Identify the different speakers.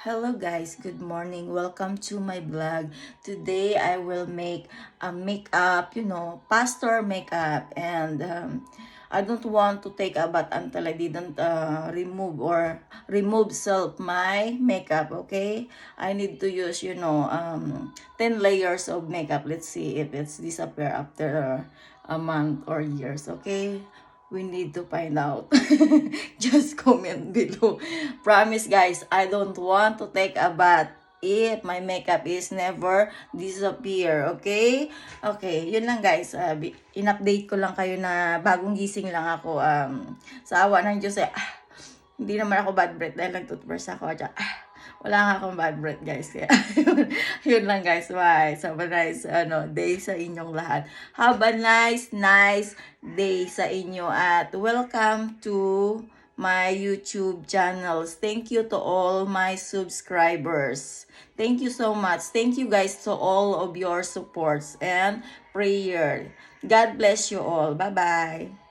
Speaker 1: Hello guys, good morning. Welcome to my vlog. Today I will make a makeup, pastor makeup, and I don't want to take a bath until I didn't remove self my makeup, okay? I need to use, 10 layers of makeup. Let's see if it's disappear after a month or years, okay? We need to find out. Just comment below. Promise guys, I don't want to take a bath if my makeup is never disappear. Okay? Okay, yun lang guys. In-update ko lang kayo na bagong gising lang ako. Sa awa ng Diyos hindi naman ako bad breath dahil nag-toothbrush ako. Wala nga akong bad breath guys. Kaya yun lang guys. Bye. Have a nice day sa inyong lahat. Have a nice day sa inyo at welcome to my YouTube channels. Thank you to all my subscribers. Thank you so much. Thank you guys to all of your supports and prayer. God bless you all. Bye-bye.